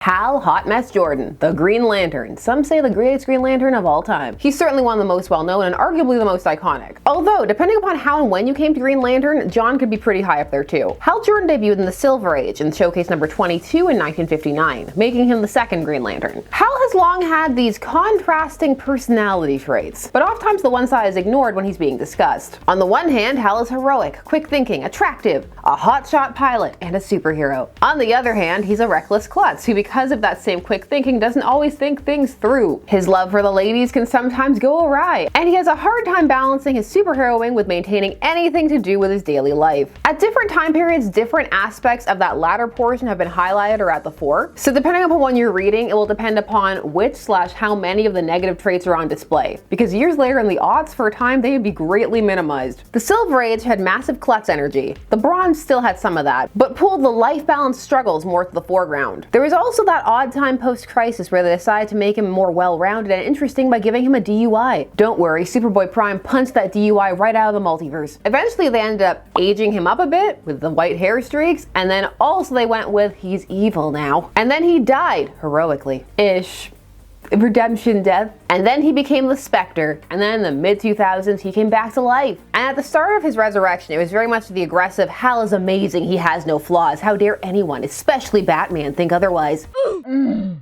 Hal Hot Mess Jordan, the Green Lantern. Some say the greatest Green Lantern of all time. He's certainly one of the most well-known and arguably the most iconic. Although, depending upon how and when you came to Green Lantern, John could be pretty high up there too. Hal Jordan debuted in the Silver Age in Showcase number 22 in 1959, making him the second Green Lantern. Hal has long had these contrasting personality traits, but oftentimes the one side is ignored when he's being discussed. On the one hand, Hal is heroic, quick-thinking, attractive, a hotshot pilot, and a superhero. On the other hand, he's a reckless klutz who, because of that same quick thinking, doesn't always think things through. His love for the ladies can sometimes go awry, and he has a hard time balancing his superheroing with maintaining anything to do with his daily life. At different time periods, different aspects of that latter portion have been highlighted or at the fore. So depending upon when you're reading, it will depend upon which/how many of the negative traits are on display. Because years later in the aughts, for a time, they would be greatly minimized. The Silver Age had massive klutz energy. The Bronze still had some of that, but pulled the life balance struggles more to the foreground. There was also that odd time post-crisis where they decided to make him more well-rounded and interesting by giving him a DUI. Don't worry, Superboy Prime punched that DUI right out of the multiverse. Eventually they ended up aging him up a bit with the white hair streaks, and then also they went with he's evil now. And then he died, heroically. Ish. Redemption death. And then he became the Spectre, and then in the mid-2000s he came back to life. And at the start of his resurrection, it was very much the aggressive, Hal is amazing, he has no flaws, how dare anyone, especially Batman, think otherwise.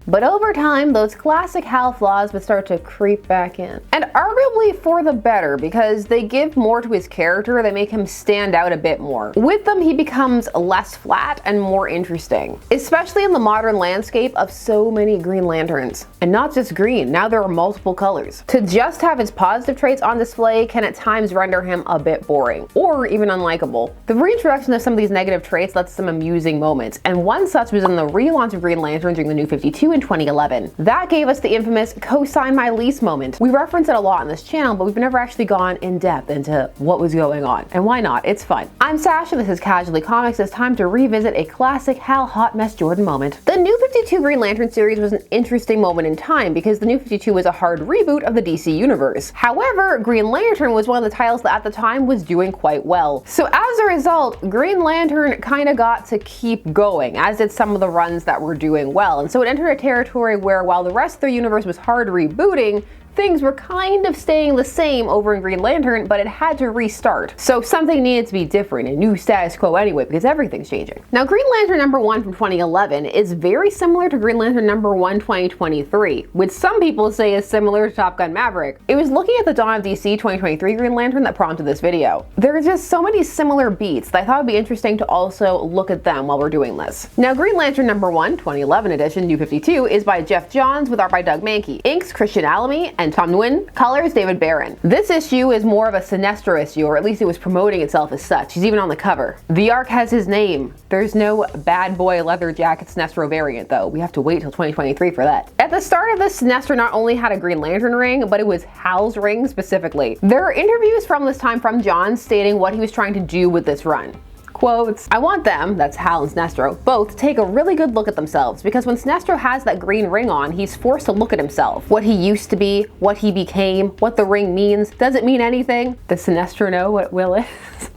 But over time, those classic Hal flaws would start to creep back in. And arguably for the better, because they give more to his character, they make him stand out a bit more. With them, he becomes less flat and more interesting, especially in the modern landscape of so many Green Lanterns. And not just green, now there are multiple colors. To just have his positive traits on display can at times render him a bit boring, or even unlikable. The reintroduction of some of these negative traits led to some amusing moments, and one such was in the relaunch of Green Lantern during the New 52 in 2011. That gave us the infamous co-sign my lease moment. We reference it a lot on this channel, but we've never actually gone in depth into what was going on, and why not? It's fun. I'm Sasha, this is Casually Comics. It's time to revisit a classic Hal Hot Mess Jordan moment. The New 52 Green Lantern series was an interesting moment in time because the New 52 was a hard reboot of the DC universe. However, Green Lantern was one of the titles that at the time was doing quite well. So as a result, Green Lantern kind of got to keep going, as did some of the runs that were doing well. And so it entered a territory where while the rest of the universe was hard rebooting, things were kind of staying the same over in Green Lantern, but it had to restart. So something needed to be different, a new status quo anyway, because everything's changing. Now, Green Lantern number 1 from 2011 is very similar to Green Lantern number 1 2023, which some people say is similar to Top Gun Maverick. It was looking at the Dawn of DC 2023 Green Lantern that prompted this video. There are just so many similar beats that I thought it would be interesting to also look at them while we're doing this. Now, Green Lantern number 1 2011 edition, New 52, is by Jeff Johns with art by Doug Mahnke, inks Christian Alamy, and Tom Nguyen, colors David Barron. This issue is more of a Sinestro issue, or at least it was promoting itself as such. He's even on the cover. The arc has his name. There's no bad boy leather jacket Sinestro variant though. We have to wait till 2023 for that. At the start of this, Sinestro not only had a Green Lantern ring, but it was Hal's ring specifically. There are interviews from this time from John stating what he was trying to do with this run. Quotes, I want them, that's Hal and Sinestro, both to take a really good look at themselves, because when Sinestro has that green ring on, he's forced to look at himself. What he used to be, what he became, what the ring means. Does it mean anything? Does Sinestro know what Will is?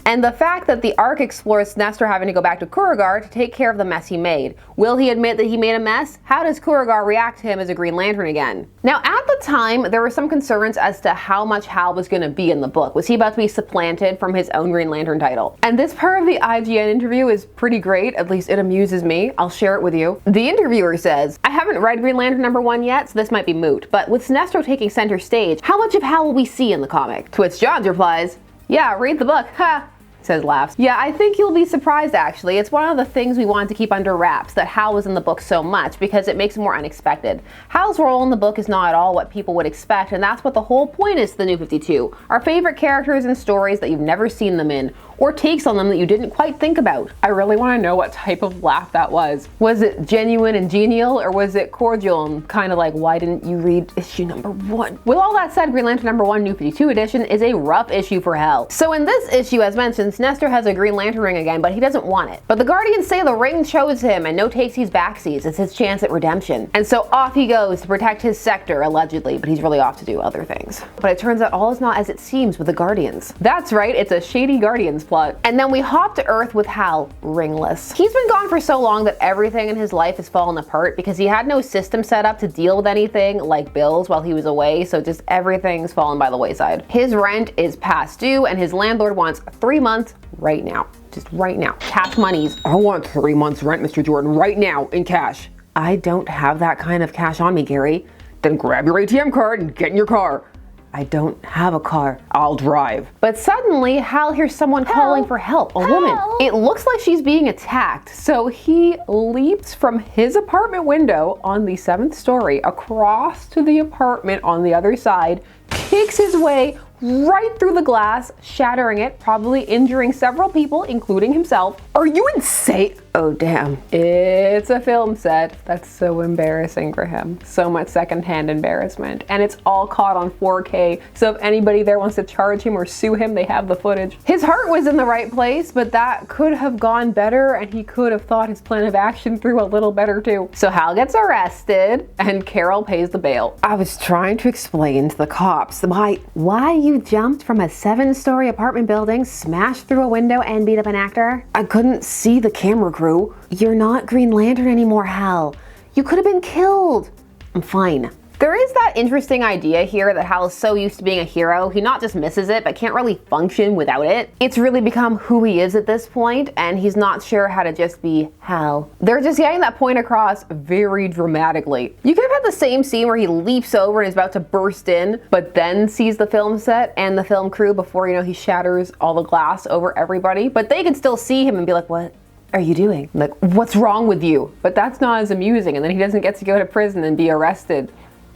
And the fact that the arc explores Sinestro having to go back to Kuragar to take care of the mess he made. Will he admit that he made a mess? How does Kuragar react to him as a Green Lantern again? Now, at the time, there were some concerns as to how much Hal was going to be in the book. Was he about to be supplanted from his own Green Lantern title? And this part of the IGN interview is pretty great, at least it amuses me. I'll share it with you. The interviewer says, I haven't read Green Lantern number 1 yet, so this might be moot, but with Sinestro taking center stage, how much of Hal will we see in the comic? To which Johns replies, yeah, read the book, ha. Says laughs. Yeah, I think you'll be surprised actually. It's one of the things we wanted to keep under wraps, that Hal was in the book so much, because it makes it more unexpected. Hal's role in the book is not at all what people would expect, and that's what the whole point is to the New 52. Our favorite characters and stories that you've never seen them in, or takes on them that you didn't quite think about. I really want to know what type of laugh that was. Was it genuine and genial, or was it cordial and kind of like, why didn't you read issue number 1? With all that said, Green Lantern number 1 New 52 edition is a rough issue for Hal. So in this issue, as mentioned, Sinestro has a Green Lantern ring again, but he doesn't want it. But the Guardians say the ring chose him, and no takesies backsies. It's his chance at redemption. And so off he goes to protect his sector, allegedly, but he's really off to do other things. But it turns out all is not as it seems with the Guardians. That's right, it's a shady Guardians plot. And then we hop to Earth with Hal, ringless. He's been gone for so long that everything in his life has fallen apart because he had no system set up to deal with anything like bills while he was away, so just everything's fallen by the wayside. His rent is past due and his landlord wants 3 months right now. Just right now. Cash monies. I want 3 months rent, Mr. Jordan, right now in cash. I don't have that kind of cash on me, Gary. Then grab your ATM card and get in your car. I don't have a car. I'll drive. But suddenly, Hal hears someone calling for help, a woman. It looks like she's being attacked, so he leaps from his apartment window on the 7th story across to the apartment on the other side, kicks his way right through the glass, shattering it, probably injuring several people, including himself. Are you insane? Oh, damn. It's a film set. That's so embarrassing for him. So much secondhand embarrassment. And it's all caught on 4K, so if anybody there wants to charge him or sue him, they have the footage. His heart was in the right place, but that could have gone better, and he could have thought his plan of action through a little better too. So Hal gets arrested, and Carol pays the bail. I was trying to explain to the cops why you jumped from a 7-story apartment building, smashed through a window, and beat up an actor. I couldn't see the camera crew. You're not Green Lantern anymore, Hal. You could have been killed. I'm fine. There is that interesting idea here that Hal is so used to being a hero, he not just misses it, but can't really function without it. It's really become who he is at this point, and he's not sure how to just be Hal. They're just getting that point across very dramatically. You could have had the same scene where he leaps over and is about to burst in, but then sees the film set and the film crew before, he shatters all the glass over everybody. But they can still see him and be like, what are you doing? Like, what's wrong with you? But that's not as amusing, and then he doesn't get to go to prison and be arrested.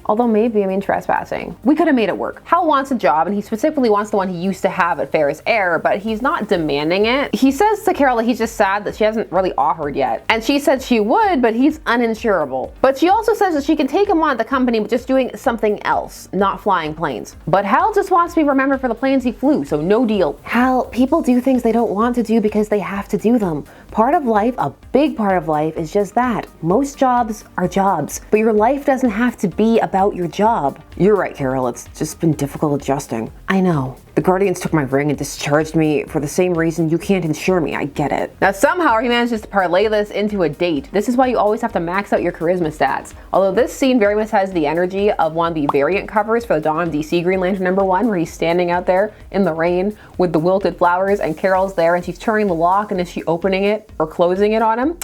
Although maybe, trespassing. We could have made it work. Hal wants a job, and he specifically wants the one he used to have at Ferris Air, but he's not demanding it. He says to Carol that he's just sad that she hasn't really offered yet. And she said she would, but he's uninsurable. But she also says that she can take him on at the company, but just doing something else, not flying planes. But Hal just wants to be remembered for the planes he flew, so no deal. Hal, people do things they don't want to do because they have to do them. Part of life, a big part of life, is just that. Most jobs are jobs, but your life doesn't have to be about your job. You're right, Carol. It's just been difficult adjusting. I know. The Guardians took my ring and discharged me for the same reason you can't insure me. I get it. Now somehow he manages to parlay this into a date. This is why you always have to max out your charisma stats. Although this scene very much has the energy of one of the variant covers for the Dawn of DC Green Lantern #1, where he's standing out there in the rain with the wilted flowers and Carol's there and she's turning the lock, and is she opening it or closing it on him?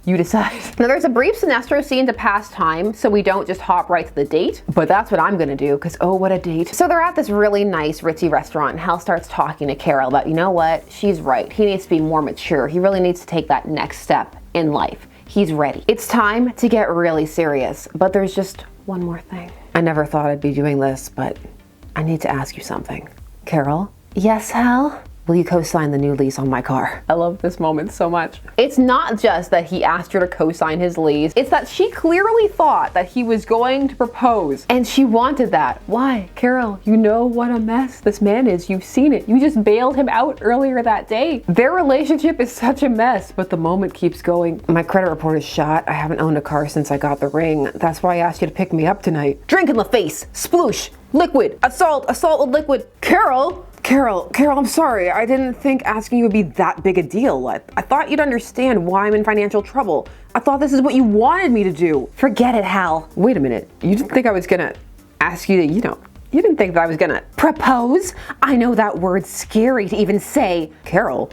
You decide. Now there's a brief Sinestro scene to pass time, so we don't just hop right to the date, but that's what I'm gonna do, because oh, what a date. So they're at this really nice ritzy restaurant, and Hal starts talking to Carol about, you know what, she's right. He needs to be more mature. He really needs to take that next step in life. He's ready. It's time to get really serious, but there's just one more thing. I never thought I'd be doing this, but I need to ask you something. Carol? Yes, Hal? Will you co-sign the new lease on my car? I love this moment so much. It's not just that he asked her to co-sign his lease, it's that she clearly thought that he was going to propose, and she wanted that. Why? Carol, you know what a mess this man is. You've seen it. You just bailed him out earlier that day. Their relationship is such a mess, but the moment keeps going. My credit report is shot. I haven't owned a car since I got the ring. That's why I asked you to pick me up tonight. Drink in the face. Sploosh. Liquid. Assault with liquid. Carol, I'm sorry. I didn't think asking you would be that big a deal. I thought you'd understand why I'm in financial trouble. I thought this is what you wanted me to do. Forget it, Hal. Wait a minute. You didn't think I was gonna ask you to, you didn't think that I was gonna propose? I know that word's scary to even say. Carol,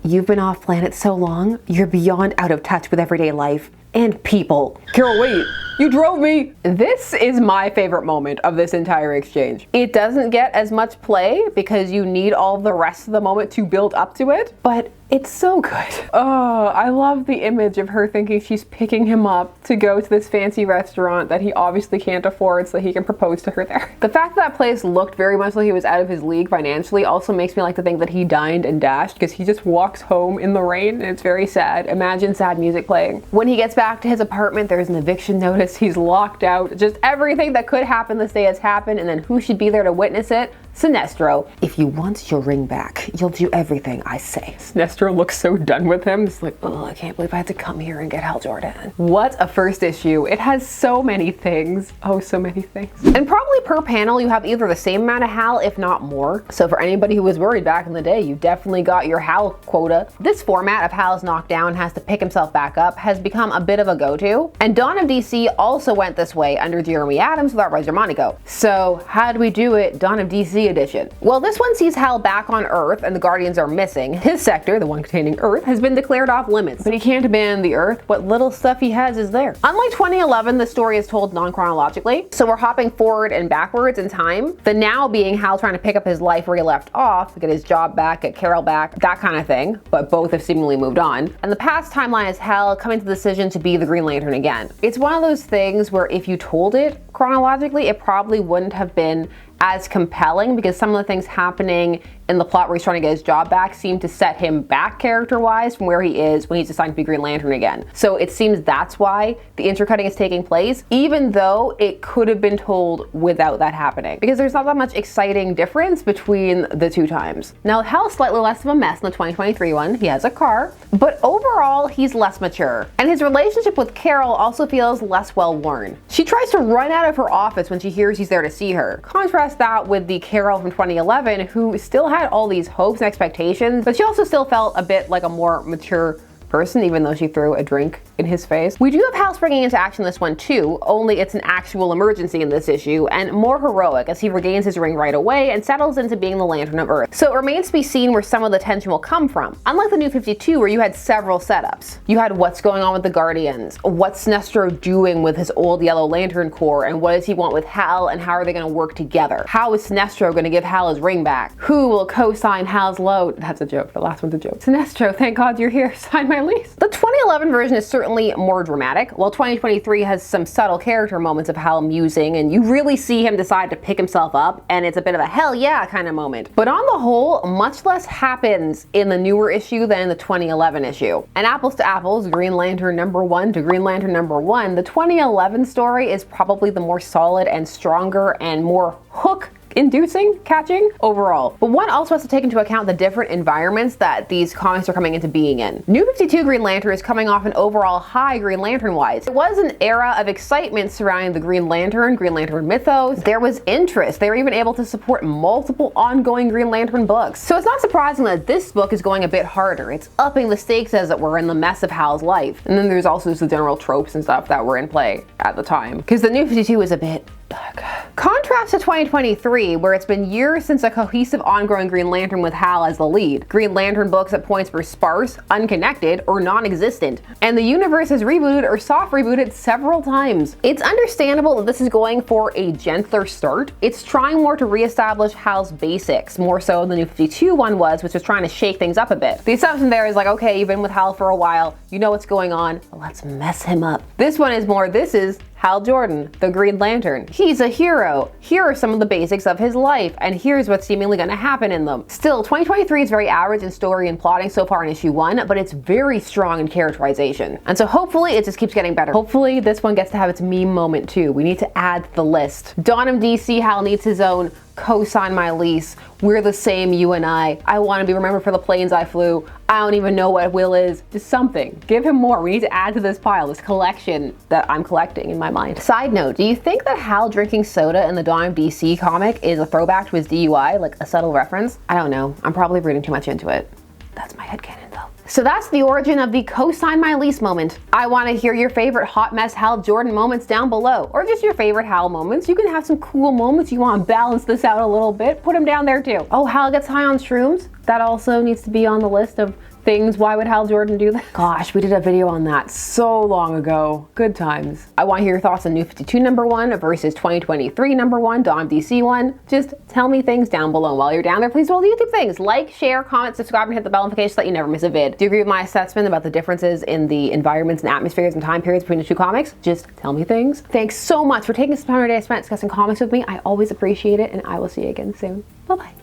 you've been off planet so long, you're beyond out of touch with everyday life and people. Carol, wait. You drove me! This is my favorite moment of this entire exchange. It doesn't get as much play because you need all the rest of the moment to build up to it, but it's so good. Oh, I love the image of her thinking she's picking him up to go to this fancy restaurant that he obviously can't afford so that he can propose to her there. The fact that place looked very much like he was out of his league financially also makes me like to think that he dined and dashed, because he just walks home in the rain and it's very sad. Imagine sad music playing. When he gets back to his apartment, there's an eviction notice. He's locked out. Just everything that could happen this day has happened, and then who should be there to witness it? Sinestro, if you want your ring back, you'll do everything I say. Sinestro looks so done with him. It's like, oh, I can't believe I had to come here and get Hal Jordan. What a first issue. It has so many things. Oh, so many things. And probably per panel, you have either the same amount of Hal, if not more. So for anybody who was worried back in the day, you definitely got your Hal quota. This format of Hal's knocked down, has to pick himself back up, has become a bit of a go-to. And Dawn of DC also went this way under Jeremy Adams without Res Germanico. So how do we do it? Dawn of DC edition. Well, this one sees Hal back on Earth and the Guardians are missing. His sector, the one containing Earth, has been declared off limits, but he can't abandon the Earth. What little stuff he has is there. Unlike 2011, the story is told non-chronologically, so we're hopping forward and backwards in time. The now being Hal trying to pick up his life where he left off, get his job back, get Carol back, that kind of thing, but both have seemingly moved on. And the past timeline is Hal coming to the decision to be the Green Lantern again. It's one of those things where if you told it chronologically, it probably wouldn't have been as compelling, because some of the things happening in the plot where he's trying to get his job back seem to set him back character-wise from where he is when he's deciding to be Green Lantern again. So it seems that's why the intercutting is taking place, even though it could have been told without that happening, because there's not that much exciting difference between the two times. Now, Hal's slightly less of a mess in the 2023 one. He has a car, but overall, he's less mature. And his relationship with Carol also feels less well-worn. She tries to run out of her office when she hears he's there to see her. Contrast that with the Carol from 2011, who still had all these hopes and expectations, but she also still felt a bit like a more mature person, even though she threw a drink in his face. We do have Hal springing into action this one too, only it's an actual emergency in this issue, and more heroic as he regains his ring right away and settles into being the Lantern of Earth. So it remains to be seen where some of the tension will come from. Unlike the New 52, where you had several setups. You had what's going on with the Guardians, what's Sinestro doing with his old Yellow Lantern Corps, and what does he want with Hal, and how are they going to work together? How is Sinestro going to give Hal his ring back? Who will co-sign Hal's load? That's a joke. The last one's a joke. Sinestro, thank God you're here. Sign my lease. The 2011 version is certainly more dramatic, while 2023 has some subtle character moments of Hal musing, and you really see him decide to pick himself up, and it's a bit of a hell yeah kind of moment. But on the whole, much less happens in the newer issue than in the 2011 issue. And apples to apples, Green Lantern #1 to Green Lantern #1, the 2011 story is probably the more solid and stronger and more catching overall. But one also has to take into account the different environments that these comics are coming into being in. New 52 Green Lantern is coming off an overall high Green Lantern wise. It was an era of excitement surrounding the Green Lantern mythos. There was interest. They were even able to support multiple ongoing Green Lantern books. So it's not surprising that this book is going a bit harder. It's upping the stakes, as it were, in the mess of Hal's life. And then there's also just the general tropes and stuff that were in play at the time, because the New 52 is a bit dark. Contrast to 2023, where it's been years since a cohesive ongoing Green Lantern with Hal as the lead. Green Lantern books at points were sparse, unconnected, or non-existent, and the universe has rebooted or soft rebooted several times. It's understandable that this is going for a gentler start. It's trying more to reestablish Hal's basics, more so than the New 52 one was, which was trying to shake things up a bit. The assumption there is like, okay, you've been with Hal for a while, you know what's going on, let's mess him up. This one is more, this is Hal Jordan, the Green Lantern. He's a hero. Here are some of the basics of his life, and here's what's seemingly going to happen in them. Still, 2023 is very average in story and plotting so far in issue 1, but it's very strong in characterization. And so hopefully it just keeps getting better. Hopefully this one gets to have its meme moment too. We need to add to the list. Dawn of DC, Hal needs his own co-sign my lease. We're the same, you and I want to be remembered for the planes I flew. I don't even know what Will is. Just something. Give him more. We need to add to this pile, this collection that I'm collecting in my mind. Side note, do you think that Hal drinking soda in the Dawn of DC comic is a throwback to his DUI, like a subtle reference? I don't know. I'm probably reading too much into it. That's my headcanon though. So that's the origin of the co-sign my lease moment. I want to hear your favorite Hot Mess Hal Jordan moments down below, or just your favorite Hal moments. You can have some cool moments. You want to balance this out a little bit, put them down there too. Oh, Hal gets high on shrooms? That also needs to be on the list of things. Why would Hal Jordan do that? Gosh, we did a video on that so long ago. Good times. I want to hear your thoughts on New 52 #1 versus 2023 #1, Dawn of DC 1. Just tell me things down below. While you're down there, please do all the YouTube things. Like, share, comment, subscribe, and hit the bell notification so that you never miss a vid. Do you agree with my assessment about the differences in the environments and atmospheres and time periods between the two comics? Just tell me things. Thanks so much for taking some time today spent discussing comics with me. I always appreciate it, and I will see you again soon. Bye-bye.